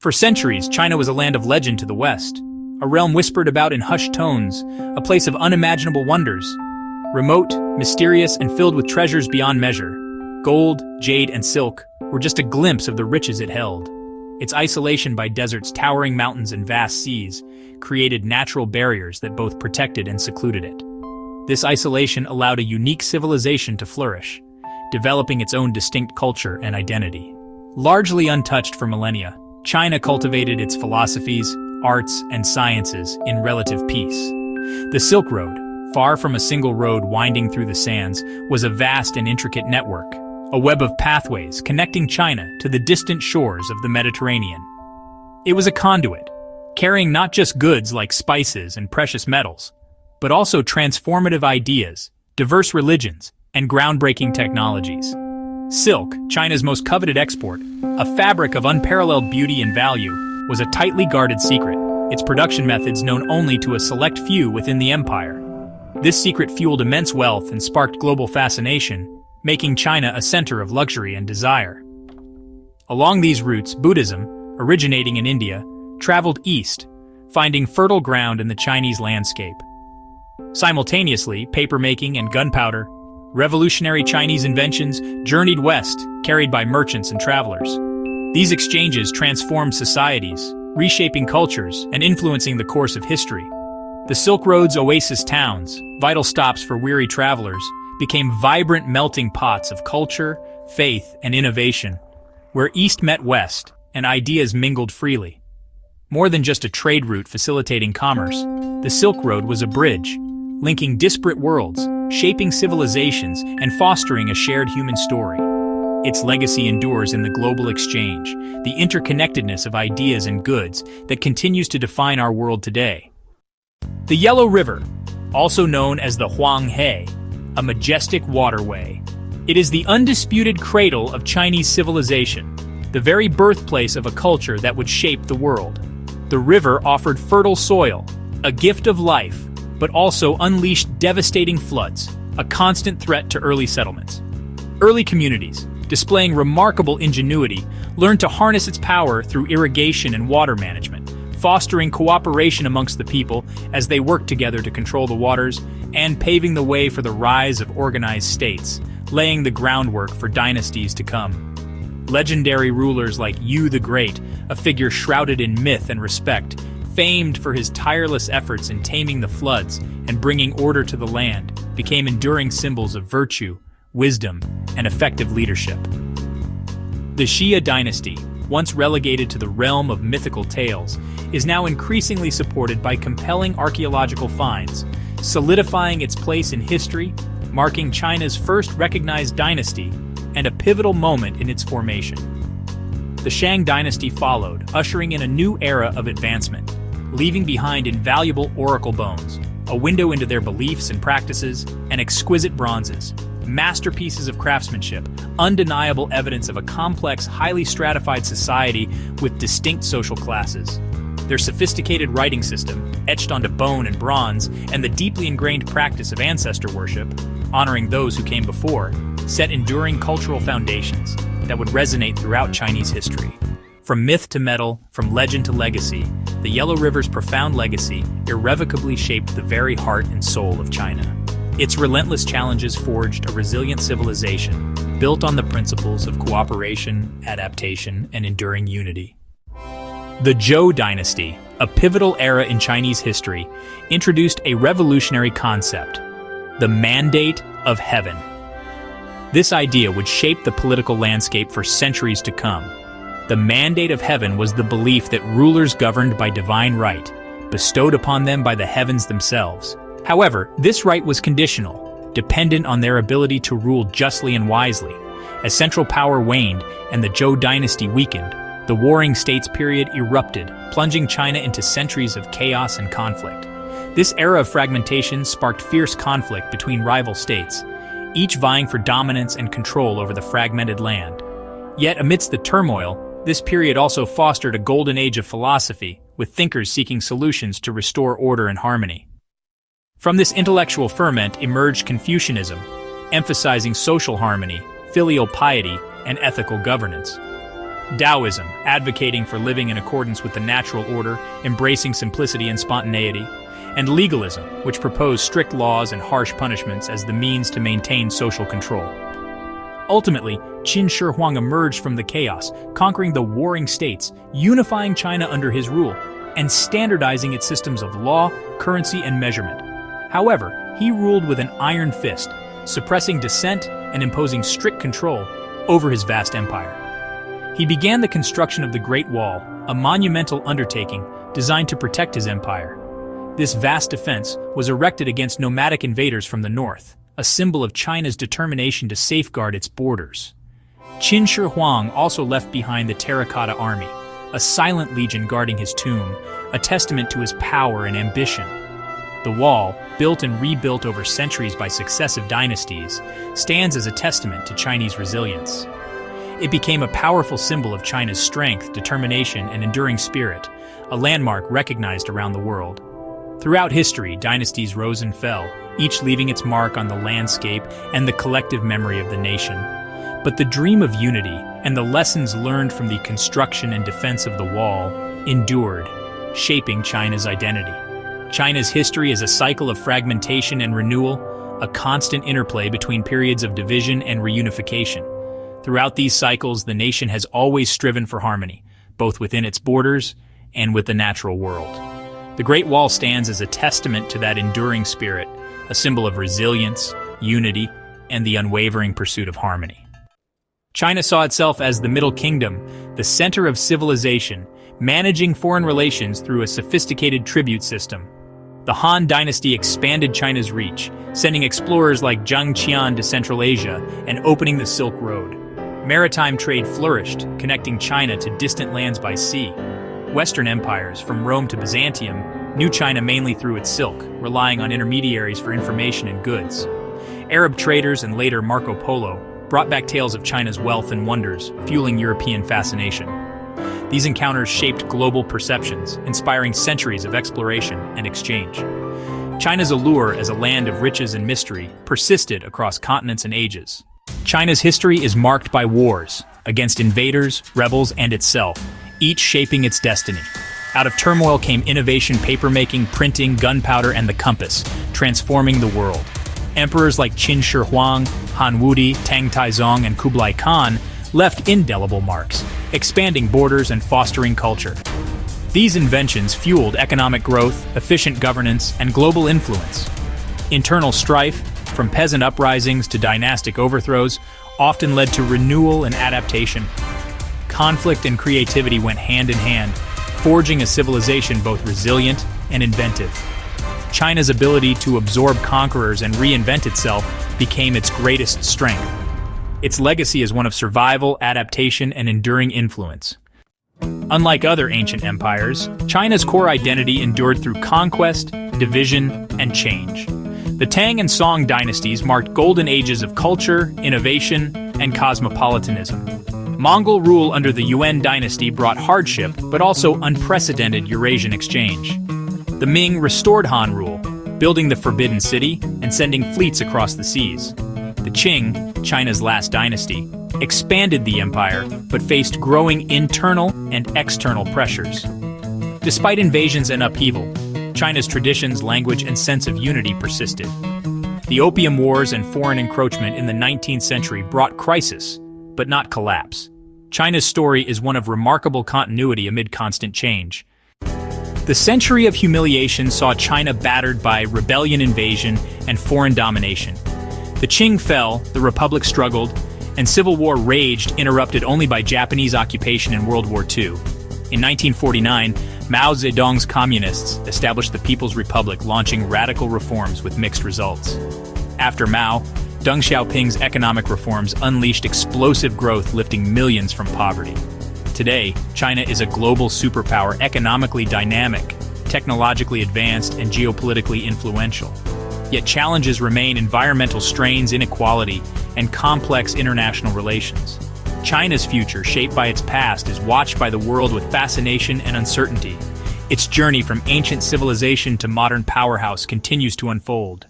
For centuries, China was a land of legend to the West, a realm whispered about in hushed tones, a place of unimaginable wonders. Remote, mysterious, and filled with treasures beyond measure, gold, jade, and silk were just a glimpse of the riches it held. Its isolation by deserts, towering mountains, and vast seas created natural barriers that both protected and secluded it. This isolation allowed a unique civilization to flourish, developing its own distinct culture and identity. Largely untouched for millennia, China cultivated its philosophies, arts, and sciences in relative peace. The Silk Road, far from a single road winding through the sands, was a vast and intricate network, a web of pathways connecting China to the distant shores of the Mediterranean. It was a conduit, carrying not just goods like spices and precious metals, but also transformative ideas, diverse religions, and groundbreaking technologies. Silk, China's most coveted export, a fabric of unparalleled beauty and value, was a tightly guarded secret, its production methods known only to a select few within the empire. This secret fueled immense wealth and sparked global fascination, making China a center of luxury and desire. Along these routes, Buddhism, originating in India, traveled east, finding fertile ground in the Chinese landscape. Simultaneously, papermaking and gunpowder, revolutionary Chinese inventions, journeyed west, carried by merchants and travelers. These exchanges transformed societies, reshaping cultures and influencing the course of history. The Silk Road's oasis towns, vital stops for weary travelers, became vibrant melting pots of culture, faith, and innovation, where East met West and ideas mingled freely. More than just a trade route facilitating commerce, the Silk Road was a bridge, linking disparate worlds, shaping civilizations, and fostering a shared human story. Its legacy endures in the global exchange, the interconnectedness of ideas and goods that continues to define our world today. The Yellow River, also known as the Huanghe, a majestic waterway. It is the undisputed cradle of Chinese civilization, the very birthplace of a culture that would shape the world. The river offered fertile soil, a gift of life, but also unleashed devastating floods, a constant threat to early settlements. Early communities, displaying remarkable ingenuity, learned to harness its power through irrigation and water management, fostering cooperation amongst the people as they worked together to control the waters, and paving the way for the rise of organized states, laying the groundwork for dynasties to come. Legendary rulers like Yu the Great, a figure shrouded in myth and respect, famed for his tireless efforts in taming the floods and bringing order to the land, became enduring symbols of virtue, wisdom, and effective leadership. The Xia dynasty, once relegated to the realm of mythical tales, is now increasingly supported by compelling archaeological finds, solidifying its place in history, marking China's first recognized dynasty, and a pivotal moment in its formation. The Shang dynasty followed, ushering in a new era of advancement, leaving behind invaluable oracle bones, a window into their beliefs and practices, and exquisite bronzes, masterpieces of craftsmanship, undeniable evidence of a complex, highly stratified society with distinct social classes. Their sophisticated writing system, etched onto bone and bronze, and the deeply ingrained practice of ancestor worship, honoring those who came before, set enduring cultural foundations that would resonate throughout Chinese history. From myth to metal, from legend to legacy, the Yellow River's profound legacy irrevocably shaped the very heart and soul of China. Its relentless challenges forged a resilient civilization, built on the principles of cooperation, adaptation, and enduring unity. The Zhou dynasty, a pivotal era in Chinese history, introduced a revolutionary concept: the Mandate of Heaven. This idea would shape the political landscape for centuries to come. The Mandate of Heaven was the belief that rulers governed by divine right, bestowed upon them by the heavens themselves. However, this right was conditional, dependent on their ability to rule justly and wisely. As central power waned and the Zhou dynasty weakened, the Warring States period erupted, plunging China into centuries of chaos and conflict. This era of fragmentation sparked fierce conflict between rival states, each vying for dominance and control over the fragmented land. Yet amidst the turmoil, this period also fostered a golden age of philosophy, with thinkers seeking solutions to restore order and harmony. From this intellectual ferment emerged Confucianism, emphasizing social harmony, filial piety, and ethical governance. Taoism, advocating for living in accordance with the natural order, embracing simplicity and spontaneity. And legalism, which proposed strict laws and harsh punishments as the means to maintain social control. Ultimately, Qin Shi Huang emerged from the chaos, conquering the warring states, unifying China under his rule, and standardizing its systems of law, currency, and measurement. However, he ruled with an iron fist, suppressing dissent and imposing strict control over his vast empire. He began the construction of the Great Wall, a monumental undertaking designed to protect his empire. This vast defense was erected against nomadic invaders from the north, a symbol of China's determination to safeguard its borders. Qin Shi Huang also left behind the Terracotta Army, a silent legion guarding his tomb, a testament to his power and ambition. The wall, built and rebuilt over centuries by successive dynasties, stands as a testament to Chinese resilience. It became a powerful symbol of China's strength, determination, and enduring spirit, a landmark recognized around the world. Throughout history, dynasties rose and fell, each leaving its mark on the landscape and the collective memory of the nation. But the dream of unity and the lessons learned from the construction and defense of the wall endured, shaping China's identity. China's history is a cycle of fragmentation and renewal, a constant interplay between periods of division and reunification. Throughout these cycles, the nation has always striven for harmony, both within its borders and with the natural world. The Great Wall stands as a testament to that enduring spirit, a symbol of resilience, unity, and the unwavering pursuit of harmony. China saw itself as the Middle Kingdom, the center of civilization, managing foreign relations through a sophisticated tribute system. The Han Dynasty expanded China's reach, sending explorers like Zhang Qian to Central Asia and opening the Silk Road. Maritime trade flourished, connecting China to distant lands by sea. Western empires, from Rome to Byzantium, knew China mainly through its silk, relying on intermediaries for information and goods. Arab traders and later Marco Polo brought back tales of China's wealth and wonders, fueling European fascination. These encounters shaped global perceptions, inspiring centuries of exploration and exchange. China's allure as a land of riches and mystery persisted across continents and ages. China's history is marked by wars against invaders, rebels, and itself, each shaping its destiny. Out of turmoil came innovation, papermaking, printing, gunpowder, and the compass, transforming the world. Emperors like Qin Shi Huang, Han Wudi, Tang Taizong, and Kublai Khan left indelible marks, expanding borders and fostering culture. These inventions fueled economic growth, efficient governance, and global influence. Internal strife, from peasant uprisings to dynastic overthrows, often led to renewal and adaptation. Conflict and creativity went hand in hand, forging a civilization both resilient and inventive. China's ability to absorb conquerors and reinvent itself became its greatest strength. Its legacy is one of survival, adaptation, and enduring influence. Unlike other ancient empires, China's core identity endured through conquest, division, and change. The Tang and Song dynasties marked golden ages of culture, innovation, and cosmopolitanism. Mongol rule under the Yuan dynasty brought hardship, but also unprecedented Eurasian exchange. The Ming restored Han rule, building the Forbidden City and sending fleets across the seas. The Qing, China's last dynasty, expanded the empire, but faced growing internal and external pressures. Despite invasions and upheaval, China's traditions, language, and sense of unity persisted. The Opium Wars and foreign encroachment in the 19th century brought crisis, but not collapse. China's story is one of remarkable continuity amid constant change. The century of humiliation saw China battered by rebellion, invasion, and foreign domination. The Qing fell, the Republic struggled, and civil war raged, interrupted only by Japanese occupation in World War II. In 1949, Mao Zedong's communists established the People's Republic, launching radical reforms with mixed results. After Mao, Deng Xiaoping's economic reforms unleashed explosive growth, lifting millions from poverty. Today, China is a global superpower, economically dynamic, technologically advanced, and geopolitically influential. Yet challenges remain: environmental strains, inequality, and complex international relations. China's future, shaped by its past, is watched by the world with fascination and uncertainty. Its journey from ancient civilization to modern powerhouse continues to unfold.